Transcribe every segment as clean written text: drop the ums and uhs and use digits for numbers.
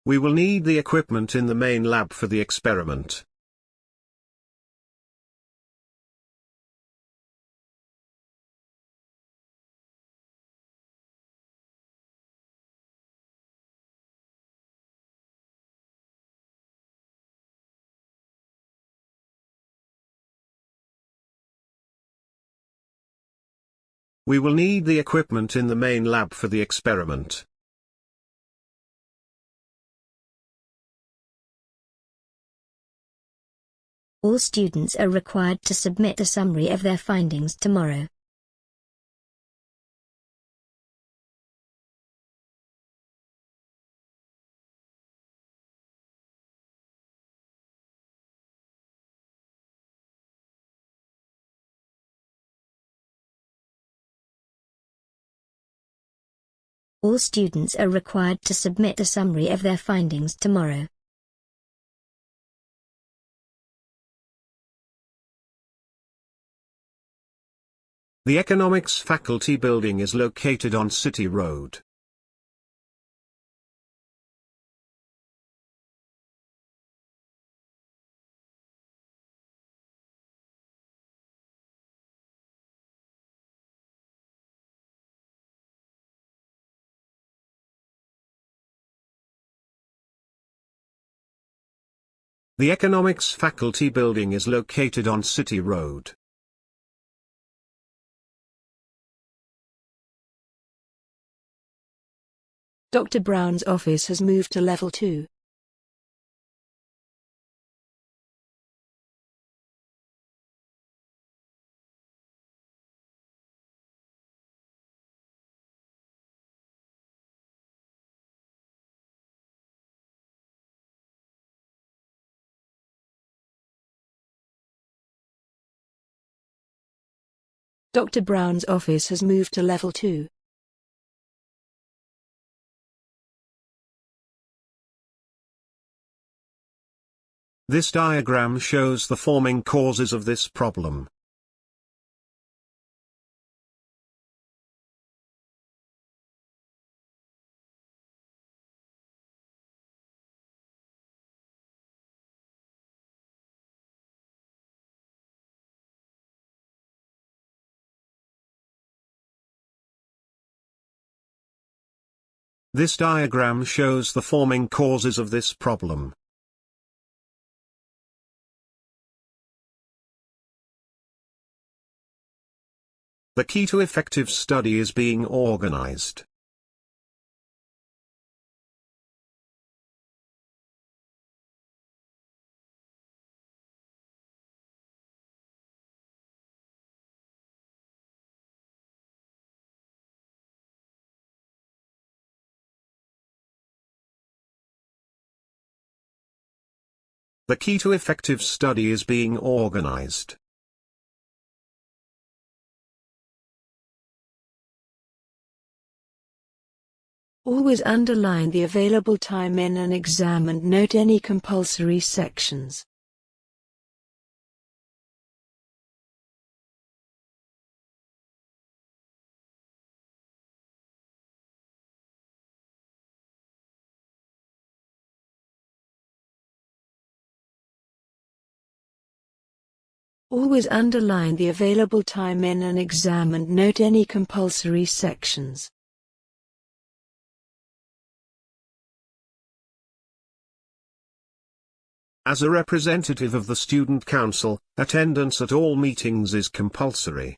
We will need the equipment in the main lab for the experiment. We will need the equipment in the main lab for the experiment. All students are required to submit a summary of their findings tomorrow. All students are required to submit a summary of their findings tomorrow. The Economics Faculty Building is located on City Road. The Economics Faculty Building is located on City Road. Dr. Brown's office has moved to level 2. Dr. Brown's office has moved to level 2. This diagram shows the forming causes of this problem. This diagram shows the forming causes of this problem. The key to effective study is being organized. The key to effective study is being organized. Always underline the available time in an exam and note any compulsory sections. Always underline the available time in an exam and note any compulsory sections. As a representative of the Student Council, attendance at all meetings is compulsory.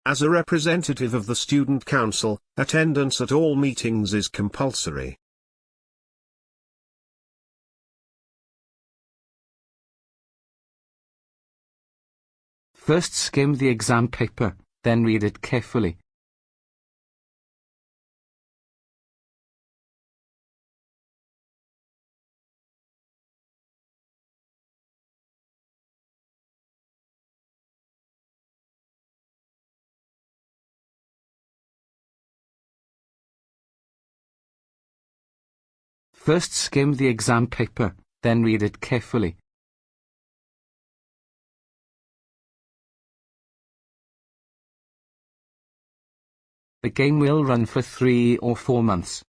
As a representative of the Student Council, attendance at all meetings is compulsory. First skim the exam paper, then read it carefully. First skim the exam paper, then read it carefully. The game will run for 3 or 4 months.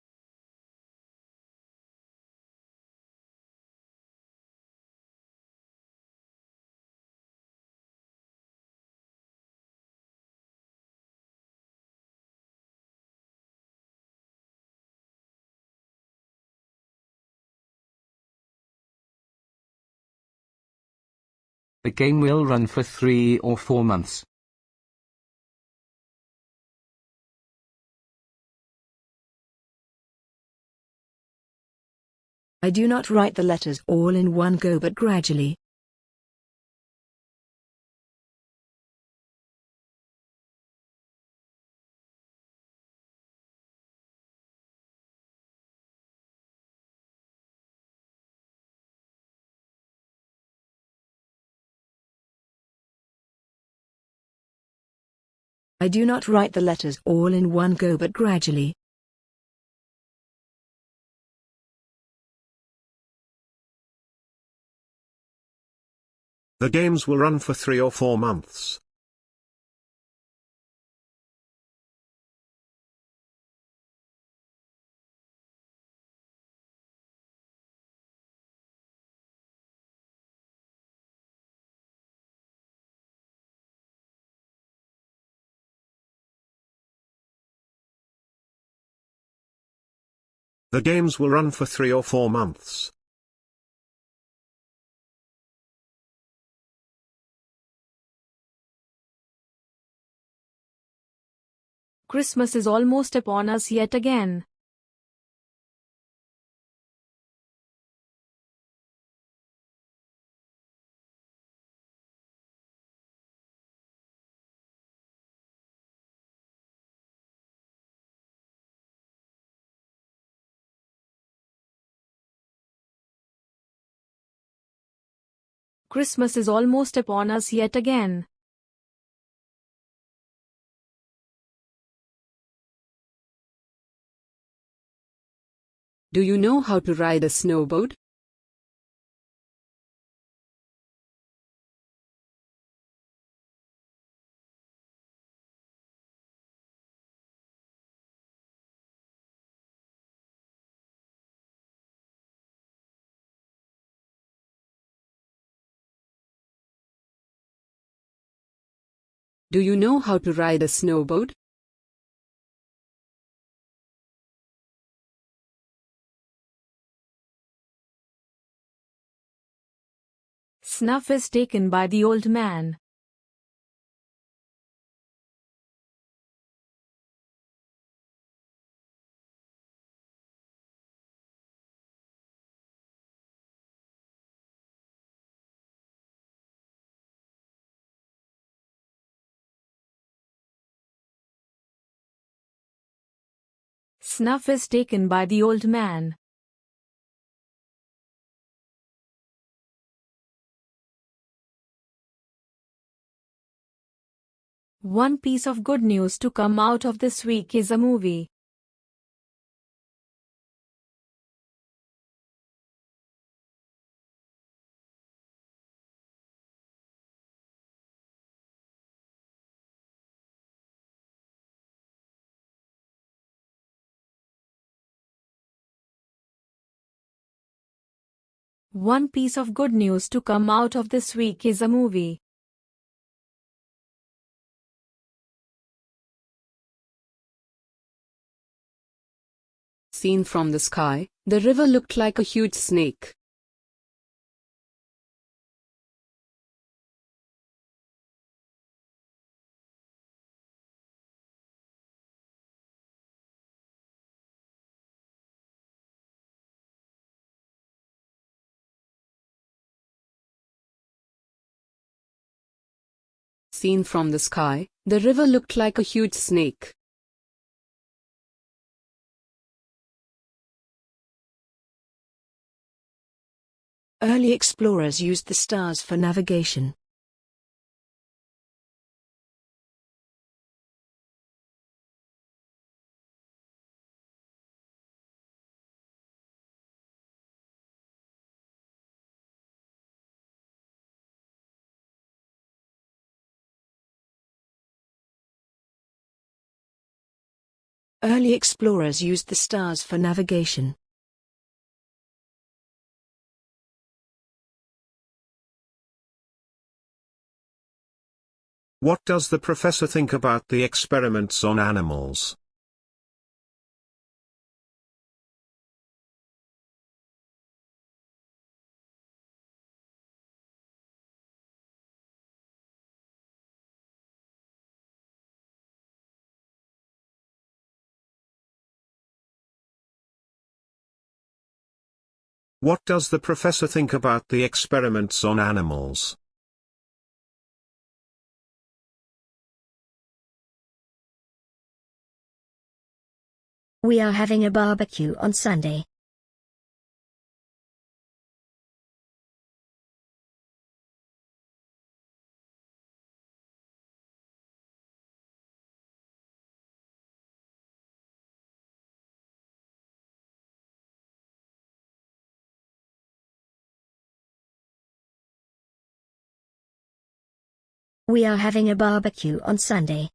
The game will run for 3 or 4 months. I do not write the letters all in one go but gradually. I do not write the letters all in one go but gradually. The games will run for 3 or 4 months. The games will run for 3 or 4 months. Christmas is almost upon us yet again. Christmas is almost upon us yet again. Do you know how to ride a snowboard? Do you know how to ride a snowboard? Snuff is taken by the old man. Snuff is taken by the old man. One piece of good news to come out of this week is a movie. One piece of good news to come out of this week is a movie. Seen from the sky, the river looked like a huge snake. Seen from the sky, the river looked like a huge snake. Early explorers used the stars for navigation. Early explorers used the stars for navigation. What does the professor think about the experiments on animals? What does the professor think about the experiments on animals? We are having a barbecue on Sunday. We are having a barbecue on Sunday.